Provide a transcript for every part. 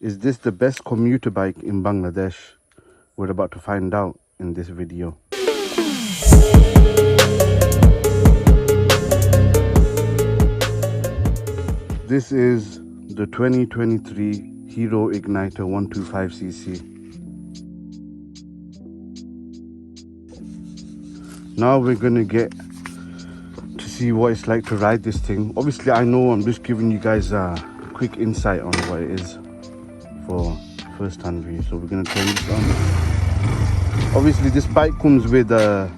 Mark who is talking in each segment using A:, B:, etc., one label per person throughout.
A: Is this the best commuter bike in Bangladesh? We're about to find out in this video. This is the 2023 Hero Ignitor 125cc. Now we're gonna get to see what it's like to ride this thing. Obviously I know I'm just giving you guys a quick insight on what it is for first hand view. So we're gonna turn this on. Obviously this bike comes with a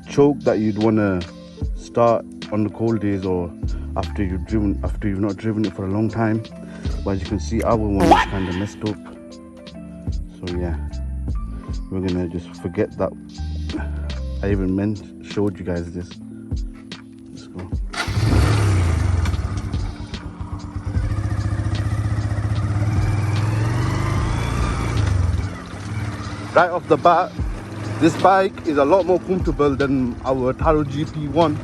A: choke that you'd wanna start on the cold days or after you've not driven it for a long time. But as you can see, our one is kind of messed up. So yeah, we're gonna just forget that I even showed you guys this. Let's go. Right off the bat, this bike is a lot more comfortable than our Taro GP1.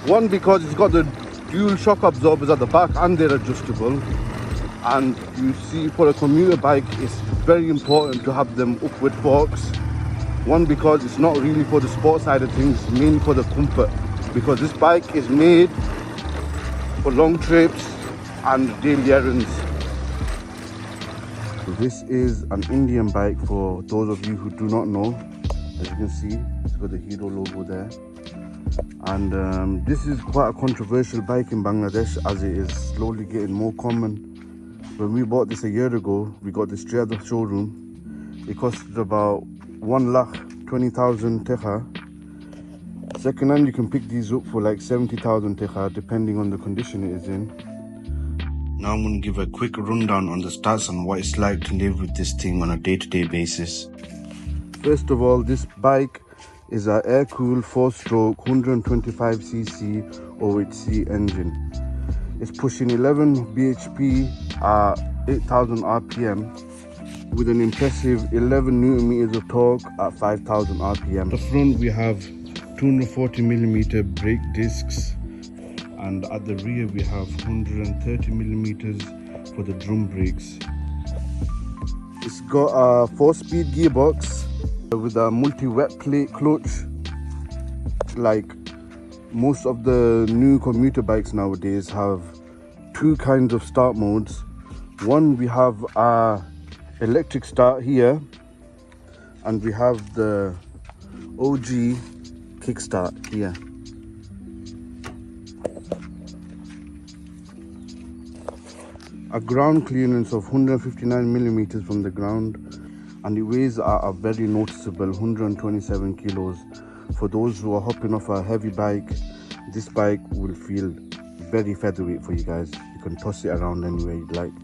A: One, because it's got the dual shock absorbers at the back and they're adjustable. And you see, for a commuter bike, it's very important to have them upward forks. One, because it's not really for the sport side of things, it's mainly for the comfort. Because this bike is made for long trips and daily errands. This is an Indian bike for those of you who do not know. As you can see, it's got the Hero logo there. And this is quite a controversial bike in Bangladesh as it is slowly getting more common. When we bought this a year ago, we got this straight out of the showroom. It costed about 1,20,000 tekha. Second hand, you can pick these up for like 70,000 tekha, depending on the condition it is in. Now I'm going to give a quick rundown on the stats and what it's like to live with this thing on a day-to-day basis. First of all, this bike is an air-cooled 4-stroke 125cc OHC engine. It's pushing 11 bhp at 8,000 rpm with an impressive 11 newton meters of torque at 5,000 rpm. At the front we have 240mm brake discs, and at the rear we have 130mm for the drum brakes. It's got a 4-speed gearbox with a multi-wet plate clutch. Like most of the new commuter bikes nowadays have two kinds of start modes. One, we have a electric start here, and we have the OG kickstart here. A ground clearance of 159mm from the ground, and it weighs a very noticeable 127 kilos. For those who are hopping off a heavy bike, this bike will feel very featherweight for you guys. You can toss it around anywhere you'd like.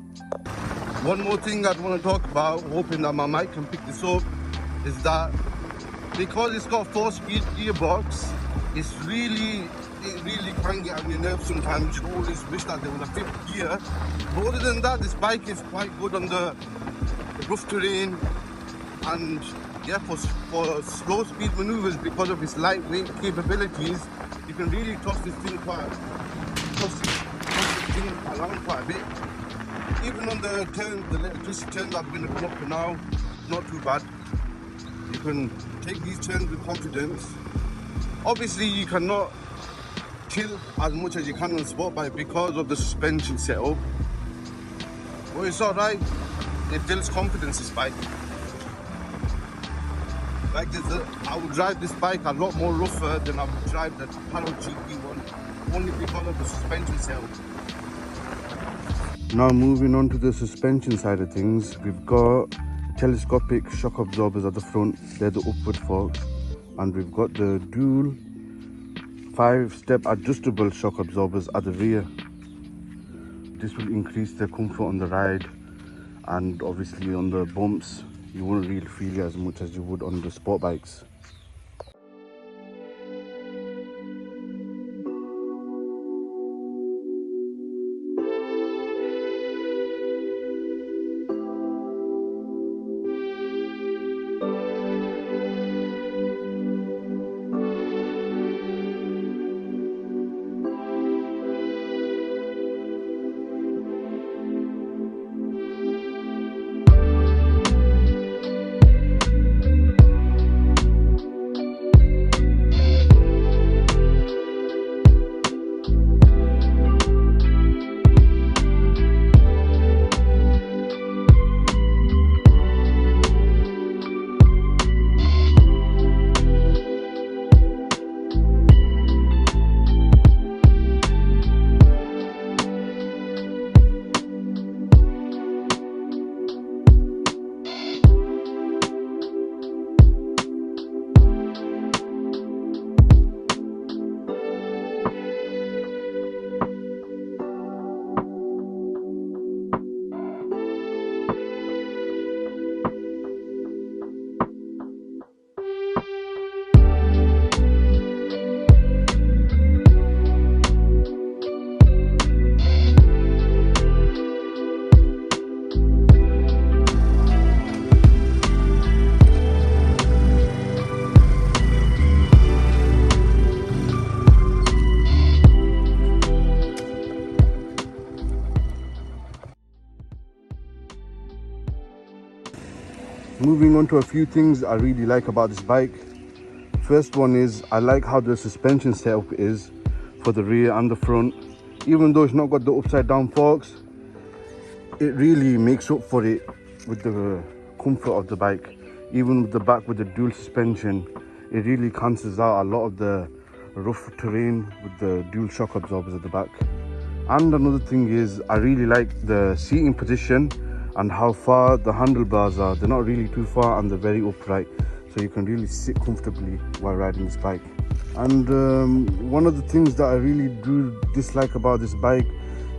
A: One more thing I'd want to talk about, hoping that my mic can pick this up, is that because it's got 4-speed gearbox, it really can get on your nerves sometimes. You always wish that there was a 5th gear. But other than that, this bike is quite good on the rough terrain, and yeah, for slow speed maneuvers, because of its lightweight capabilities, you can really toss this thing around quite a bit. Even on the turn, the little twisty turns that we're going to come up to now, not too bad. You can take these turns with confidence. Obviously you cannot chill as much as you can on a sport bike because of the suspension setup, but it's alright. It builds confidence, this bike. Like I would drive this bike a lot more rougher than I would drive the Hero GP1, only because of the suspension setup. Now moving on to the suspension side of things, we've got telescopic shock absorbers at the front, they're the upward forks, and we've got the dual 5-step adjustable shock absorbers at the rear. This will increase the comfort on the ride, and obviously on the bumps you won't really feel it as much as you would on the sport bikes. Moving on to a few things I really like about this bike. First one is I like how the suspension setup is for the rear and the front. Even though it's not got the upside down forks, it really makes up for it with the comfort of the bike. Even with the back with the dual suspension, it really cancels out a lot of the rough terrain with the dual shock absorbers at the back. And another thing is I really like the seating position and how far the handlebars are. They're not really too far and they're very upright, so you can really sit comfortably while riding this bike. And one of the things that I really do dislike about this bike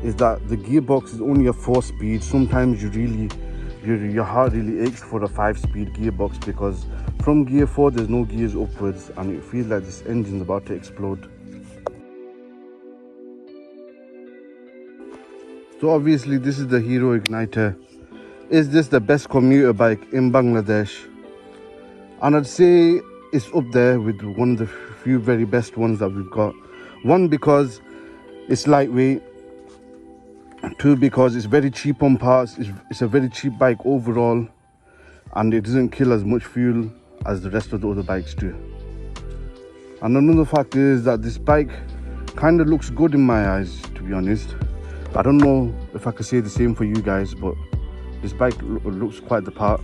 A: is that the gearbox is only a 4-speed. Sometimes your heart really aches for a 5-speed gearbox, because from gear 4 there's no gears upwards and it feels like this engine's about to explode. So obviously this is the Hero Ignitor. Is this the best commuter bike in Bangladesh? And I'd say it's up there with one of the few very best ones that we've got. One, because it's lightweight. Two, because it's very cheap on parts. It's a very cheap bike overall, and it doesn't kill as much fuel as the rest of the other bikes do. And another fact is that this bike kind of looks good in my eyes, to be honest. I don't know if I could say the same for you guys, but this bike looks quite the part.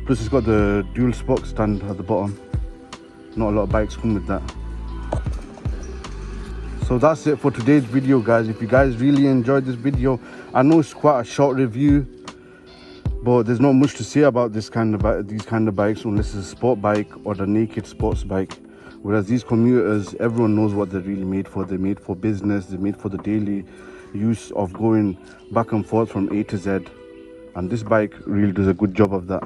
A: Plus it's got the dual spoke stand at the bottom. Not a lot of bikes come with that. So that's it for today's video, guys. If you guys really enjoyed this video, I know it's quite a short review, but there's not much to say about these kind of bikes unless it's a sport bike or the naked sports bike. Whereas these commuters, everyone knows what they're really made for. They're made for business, they're made for the daily use of going back and forth from A to Z, and this bike really does a good job of that.